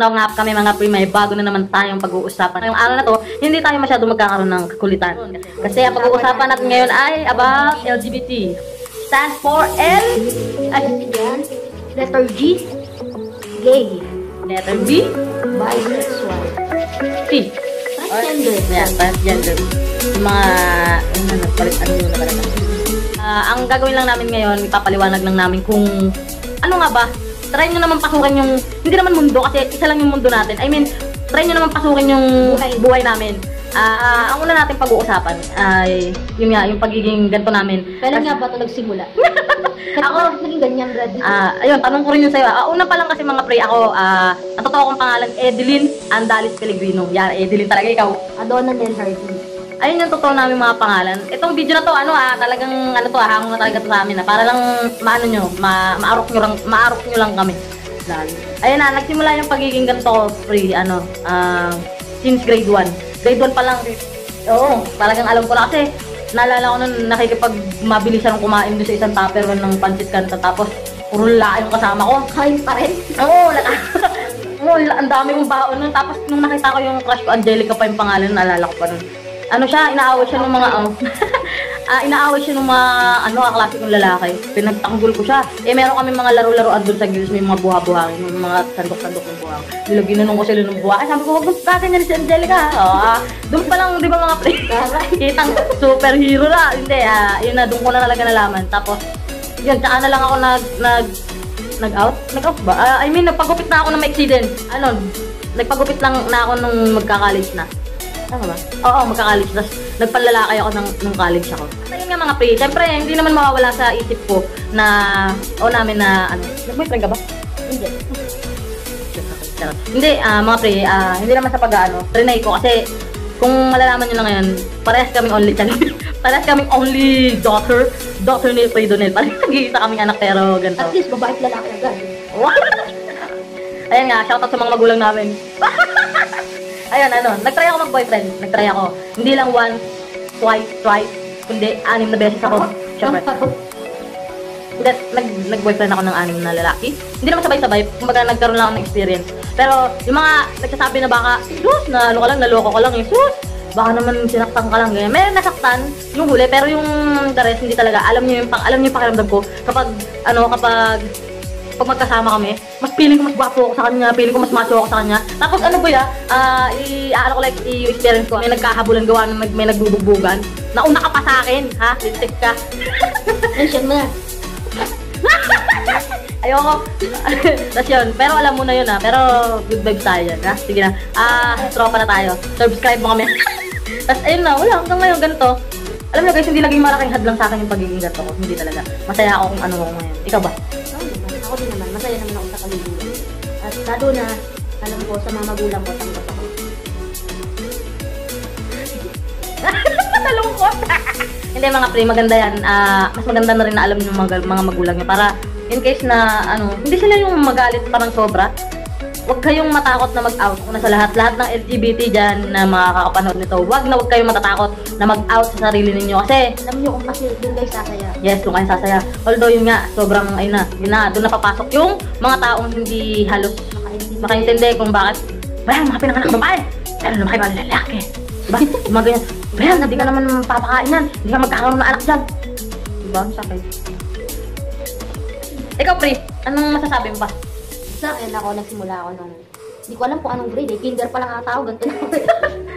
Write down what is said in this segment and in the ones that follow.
na nga kami mga pre, may bago na naman tayong pag-uusapan. Ngayong araw na to, hindi tayo masyado magkakaroon ng kakulitan. Kasi ang pag-uusapan natin ngayon ay about LGBT. Stands for L, letter G, gay. letter B, Bisexual. T, Transgender. yeah, transgender. Yung mga, palitan nyo na talaga. Ang gagawin lang namin ngayon, ipapaliwanag lang namin kung ano nga ba, try nyo naman pasukin yung, hindi naman mundo kasi isa lang yung mundo natin. I mean, try nyo naman pasukin yung buhay namin. Ang una natin pag-uusapan ay, yun nga, yung pagiging ganito namin. Kailan nga ba ito nagsimula? Ako, naging ganyan, Brad. ayun, tanong ko rin yun sa'yo. Una pa lang kasi mga pre, ako, ang totoo kong pangalan, Edeline Andalis Pellegrino. Yan, Edeline talaga ikaw. Adona Nel Hardy. Ayun yung totoo namin mga pangalan. Itong video na to, talagang, hango na talaga to sa amin, para lang, maarok nyo lang kami. Ayun na, nagsimula yung pagiging ganito, pre, since grade 1. Grade 1 pa lang, oo, talagang alam ko na kasi, naalala ko nun, nakikipag-mabilisan akong kumain doon sa isang tupperware ng pancit canton, tapos, puro laki yung kasama ko. Kain pa rin? Oo, ang dami kong baon nun, tapos nung nakita ko yung crush ko, Angelica pa yung pangalan, naalala ko pa nun. Inaaway siya ng mga, inaaway siya ng mga, kaklase kong lalaki. Pinagtanggol ko siya. Meron kami mga laro-laroan doon sa gills, may mga buha-buhangin, may mga sandok-sandok ng buhang. Ginanong ko sila ng buhangin. Sabi ko, huwag mong kaganyan si Angelica. Doon pa lang, di ba mga pre? Kitang superhero na. Hindi, yun na, doon ko na talaga nalaman. Tapos, yun, tsaka na lang ako nag-out? Nag-out ba? I mean, nagpagupit na ako ng ma-accident. Nagpagupit lang na ako nung magka-college na. Tama ba? Oo, magka-college. Tapos, nagpalalakay ako nung college ako. Ayun nga mga pre, siyempre, hindi naman mawawala sa isip ko na, nag-boyfriend ka ba? Hindi. Hindi, mga pre, hindi naman sa trinay ko kasi, kung malalaman nyo na ngayon, parehas kaming only chan. Parehas kaming only daughter ni Fredo Nel. Parehas nag-iisa kaming anak pero ganito. At least, babae at lalaki agad. Ayan nga, shoutout sa mga magulang namin. Ayun, nagtry ako mag-boyfriend. Nagtry ako. Hindi lang once, twice, kundi 6 na beses ako. Siyempre. Nag-boyfriend ako ng 6 na lalaki. Hindi naman sabay-sabay. Kumbaga, nagkaroon lang ako ng experience. Pero, yung mga nagsasabi na baka, sus, naloko ka lang eh. Sus, baka naman sinaktan ka lang. Ganyan. May nasaktan, yung huli, pero yung the rest, hindi talaga. Alam niyo yung pakiramdam ko. Kapag magkasama kami, mas feeling ko mas gwapo ako sa kanya, feeling ko mas macho ako sa kanya. Tapos i-experience ko, may nagkahabulan gawa na may nagbububugan. Nauna ka pa sa akin, ha? Lipstick ka. Mention mo na. Ayoko. Tapos yun, pero alam mo na yun pero good vibes tayo dyan, ha? Sige na, tropa na tayo. Subscribe mo kami. Tapos ayun na, wala, hanggang ngayon, ganito. Alam mo guys, hindi laging malaking hadlang sa akin yung pagiging ganito ko. Hindi talaga. Masaya ako kung ano ko ngayon. Ikaw ba? Ako din naman, masaya naman ako sa kaliguran. At lalo na, alam ko, sa mga magulang ko, tanggap ako. Nalungkot! Hindi mga pre, maganda yan. Mas maganda na rin na alam yung mga magulang nyo. Para, in case na, hindi sila yung magalit parang sobra. Huwag kayong matakot na mag-out. Una sa lahat ng LGBT dyan na mga kakapanood nito, huwag kayong matatakot na mag-out sa sarili ninyo. Kasi, alam nyo kung kasi doon kayo sasaya. Yes, doon kayo sasaya. Although yun nga, sobrang, doon na papasok yung mga taong hindi halos makaintindi kung bakit, bayan, mga pinanganak na babae, pero naman kayo mga lalaki. Diba? Yung mga ganyan, bayan, hindi ka naman papakain yan, hindi ka magkakaroon ng anak dyan. Diba? Ang sakit. Ikaw, pre, anong masasabi mo pa? Sa akin ako, nagsimula ako nung, hindi ko alam kung anong grade kinder pa lang ata ako, ganito na ako.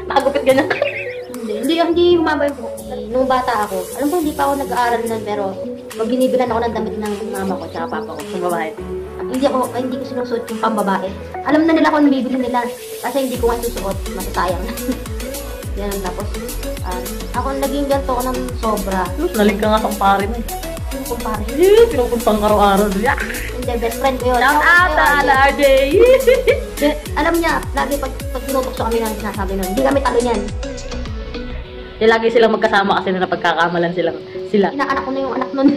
Nakagupit ganyan. Hindi humaba yung buhok. Nung bata ako, alam ko hindi pa ako nag-aaral nun, pero pag binibilan ako ng damit ng mama ko tsaka papa ko, Sa babae. Hindi ko sinusuot yung pambabae. Alam na nila kung bibili nila, kasi hindi ko nga susuot, masasayang. Yan, tapos, ako naging ganito ko ng sobra. Nalig ka nga sa kumpare mo. Yung kumpare. Pinupuntang araw-araw. Hindi, best friend ko yun. Shout out to RJ! Alam niya, lagi pag tinutokso kami ng sinasabi nun, hindi kami talo niyan. Lagi silang magkasama kasi na napagkakamalan sila. Inaanak ko na yung anak nun.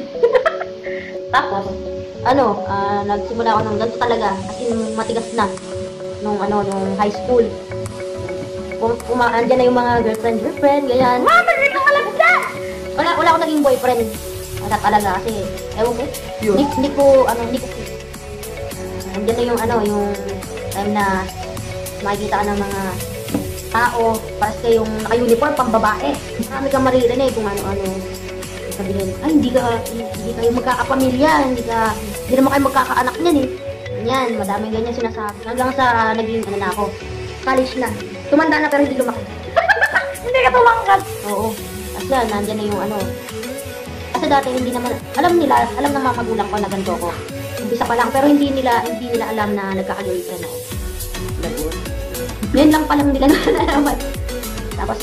Tapos, nagsimula ako ng ganito talaga, as in matigas na. Nung high school. Andyan na yung mga girlfriend, ganyan. Mama, dito ka lang dyan! Wala ako naging boyfriend. Wala talaga kasi, ewan ko, hindi ko, andyan na yung time na makikita ka ng mga tao, paske yung naka-uniform, pang babae. Marami kang maririnig kung ano-ano. Sabihin, ay, hindi kayo magkakapamilya, hindi naman kayo magkakaanak niyan eh. Ganyan, madaming ganyan sinasabi. Hanggang sa naging, na ako, college na. Tumanda na pero hindi lumaki. Hindi ka tumangkat. Oo. Kasi yan, nandyan na yung Kasi dati hindi naman, alam ng mga magulang ko na ganito ko. Umpisa pa lang, pero hindi nila alam na nagkaka-girlfriend ako. Lagot. Ngayon lang pa lang nila nalalaman. Tapos,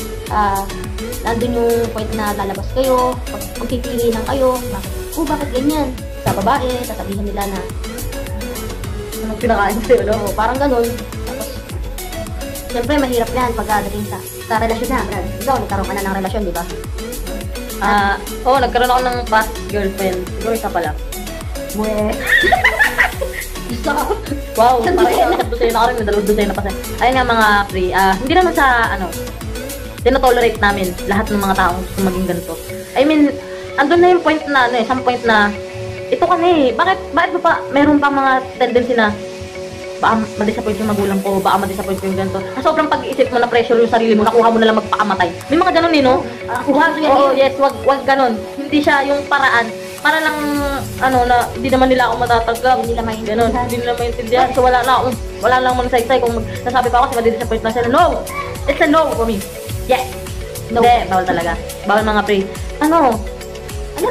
nandun yung point na lalabas kayo, pagpipili ng kayo, bakit ganyan? Sa babae, sasabihin nila na, Anong pinakain sa'yo, no? parang ganun. Tapos, siyempre mahirap yan pagkadating sa relasyon na. Ikaw, nagkaroon ka na ng relasyon, di ba? Nagkaroon ako ng past girlfriend. Siguro isa pa lang. Mwe. Gusto ko. Wow, parang dutay na ako rin, may dutay na pa sa'yo. Ayun nga mga pre, hindi naman sa, tinotolerate namin lahat ng mga taong gusto maging ganito. I mean, andun na yung point na, some point na, ito kami, bakit ba pa, meron pa mga tendency na, baka ma-disappoint yung magulang ko, baka ma-disappoint yung ganito. Sobrang pag-iisip mo na pressure yung sarili mo, nakuha mo na lang magpakamatay. May mga ganun no? Yes, wag ganun. Hindi siya yung paraan. Para lang, na hindi naman nila ako matatanggap. Hindi nila maintindihan. Hindi nila maintindihan. So wala lang mong saysay. Kung nasabi pa ako, kasi ma-disappoint lang sila. No! It's a no for me. Yes! No. Hindi, bawal talaga. Bawal mga pre. Ano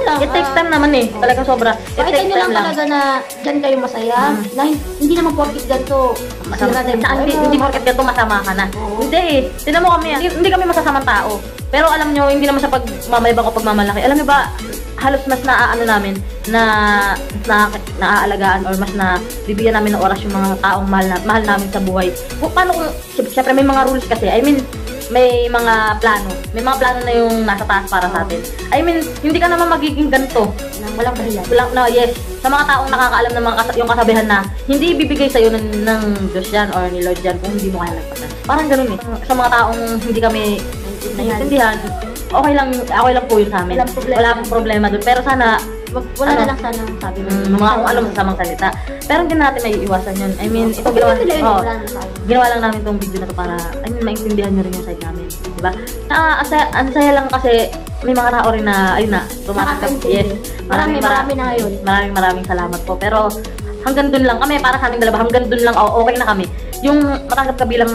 lang? It takes time naman eh. Talagang sobra. Pakita nyo lang talaga na dyan kayo masaya. Na hindi naman porkit ganito. Hindi porkit ganito masama ka na. Hindi eh. Tinan mo kami. Hindi kami masasamang tao. Pero alam nyo, hindi naman sa pagmamayabang o pagmamalaki. Alam nyo ba, halos mas naano namin na naaalagaan or mas na bibigyan namin ng oras yung mga taong mahal namin sa buhay. Paano kung, syempre may mga rules kasi. I mean, may mga plano. May mga plano na yung nasa taas para sa atin. I mean, hindi ka naman magiging ganito. Walang dahilan. Yes. Sa mga taong nakakaalam ng yung kasabihan na hindi ibibigay sa'yo ng Diyos yan or ni Lord yan kung hindi mo kaya nagpatan. Parang ganun eh. Sa mga taong hindi kami naiintindihan, okay lang po yun sa amin. Wala pong problema dun. Pero sana, wala na lang sana sabi mo. Mga kung alam sa samang salita. Pero hindi natin may iwasan yun. I mean, ito ginawa lang namin itong video na to para, maintindihan nyo rin yung side namin. Diba? Ang saya lang kasi may mga tao rin na, ayun na, tumatanggap. Yes. Marami na ngayon. Maraming salamat po. Pero, hanggang dun lang kami, para sa aming dalawa, hanggang dun lang, okay na kami. Yung matanggap ka bilang,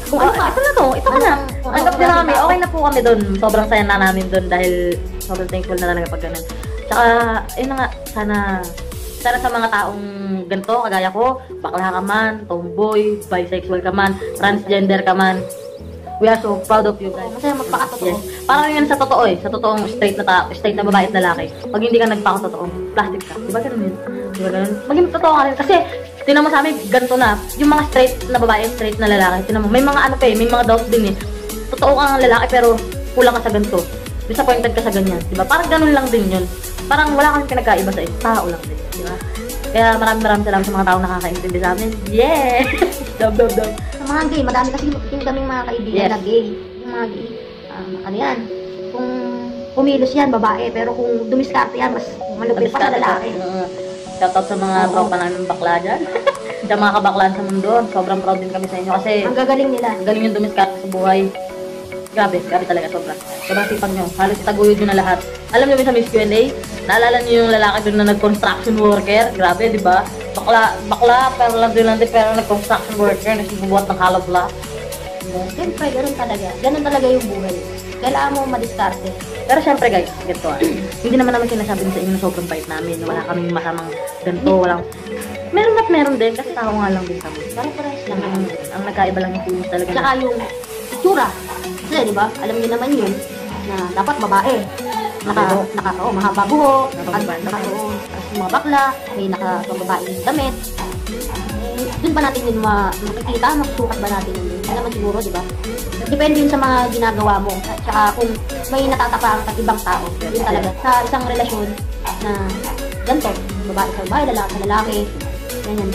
ito ka na. Tanggap din na kami, okay na po kami dun. Sobrang saya na namin dun dahil sobrang thankful na talaga pag ganun. Tsaka, ayun na nga, sana sa mga taong ganito, kagaya ko, bakla ka man, tomboy, bisexual ka man, transgender ka man, we are so proud of you guys. Masaya magpakatotoo. Yes. Parang yun sa totoo sa totoong straight na babae at lalaki. Pag hindi ka nagpakatotoo, plastic ka. Diba ganun yun? Diba ganun? Maging totoo ka rin. Kasi, tinan mo sa amin, ganito na, yung mga straight na babae, straight na lalaki, tinan mo, may mga may mga doubts din eh. Totoo kang lalaki pero kulang ka sa ganito. Disappointed ka sa ganyan. Diba? Parang ganun lang din yun. Parang wala kang pinagkaiba sa tao lang din. Diba? Kaya maraming salamat sa mga taong nakakaintindi sa amin. Yeah! Dog. Sa mga gay, madami kasi kaming mga kaibigan na gay. Yung mga gay, yan, kung pumilos yan, babae, pero kung dumiskarte yan, mas malupit pa sa lalaki. Shoutout sa mga tropa namin bakla dyan. Sa mga kabaklaan sa mundo, sobrang proud din kami sa inyo kasi ang gagaling nila. Ang galing yung dumiskarte sa buhay. Grabe talaga sobra. Sobrang sipag nyo. Halos itaguyod nyo na lahat. Alam nyo ba sa Miss Q&A? Naalala nyo yung lalaki doon na nag-construction worker? Grabe, di ba? Bakla, pero pero nag-construction worker, nagbubuhat ng hollow block. Siyempre, ganun talaga yung buhay. Kailangan mo madiskarte. Pero siyempre guys, ganito hindi naman sinasabi sa inyo na sobrang bait namin. Wala kaming masamang ganito, walang... Meron din, kasi tao nga lang din kami. Parang-parehas lang. Ang nagkaiba lang yung feelings talaga. Tsaka yung itsura. Kasi, di ba? Alam niyo naman yun, na dapat babae. Mahaba buhok, mga bakla, may nakababaeng damit. Doon ba natin yun makikita? Masusukat ba natin yun? Hindi naman siguro, di ba? Depende yun sa mga ginagawa mo. At saka kung may natatapang sa ibang tao, yun talaga. Sa isang relasyon na ganito, babae sa babae, lalaki sa lalaki, ganyan.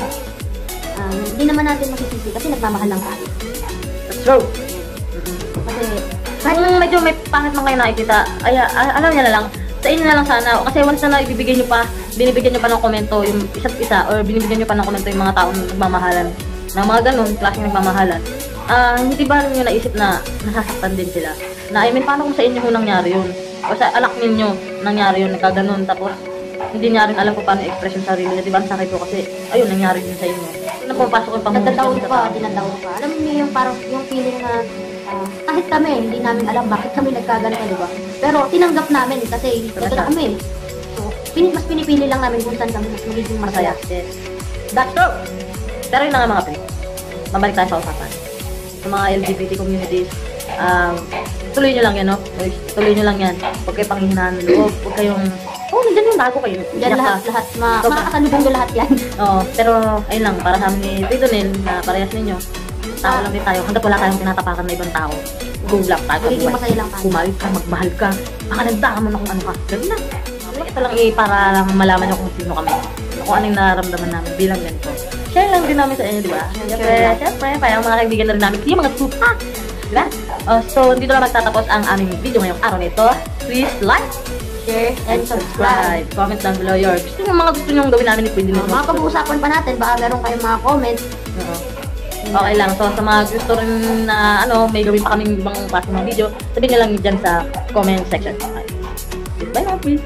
Hindi naman natin masisisi kasi nagmamahal lang tayo. That's true. Kasi, kahit medyo may pangit man kayo nakikita, alam niya na lang, sa inyo na lang sana. Kasi once na binibigyan nyo pa ng komento yung isa't isa, or binibigyan nyo pa ng komento yung mga taong nagmamahalan, na mga ganun, klaseng nagmamahalan, hindi ba ninyo naisip na nasasaktan din sila? Na, I mean, paano kung sa inyo ho nangyari yun? O sa alak ninyo nangyari yun, nagkaganon, tapos hindi niya rin alam kung paano i-express yung sarili niya. Diba, ang sakit ko kasi, ayun, nangyari din sa inyo. Ano pumapasok yung Nadadaon pa, dinadaon pa. Alam niyo yung parang yung feeling na kahit kami, hindi namin alam bakit kami nagkaganito, di ba? Pero tinanggap namin kasi ito na kami. So, mas pinipili lang namin kung saan kami mas magiging masaya. Yes. That's true. Pero yun na nga mga pre. Mabalik tayo sa usapan. Sa mga LGBT communities, tuloy nyo lang yan, no? Tuloy nyo lang yan. Huwag kayo panghihinaan ng loob. Huwag kayong, nandiyan yung bago kayo. Yan lahat, makakasalubong nyo lahat yan. Oo, pero ayun lang, para sa amin ni Tito Nel, na parehas ninyo, tao lang din tayo. Hanggat wala tayong tinatapakan na ibang tao, go lang tayo. Magiging masaya lang tayo. Kumahal ka, magmahal ka. Makalagdakan mo na kung ano ka. Ganun na. Ito lang para lang malaman nyo kung sino kami. Kung anong nararamdaman namin bilang ganito. Share lang din namin sa inyo, di ba? Siyempre, parang mga kaibigan na rin namin. Yung mga tupa. Diba? So, dito na magtatapos ang aming video ngayong araw nito. Please like, share, and subscribe. Comment down below your gusto nyo gawin namin ni Pwede nyo. Mga pag-uusapan pa natin, baka meron kayong mga comments. Okay lang. So, sa mga gusto rin na may gawin pa kaming ibang klase ng video, sabihin nyo lang dyan sa comment section. Okay. Bye now, please.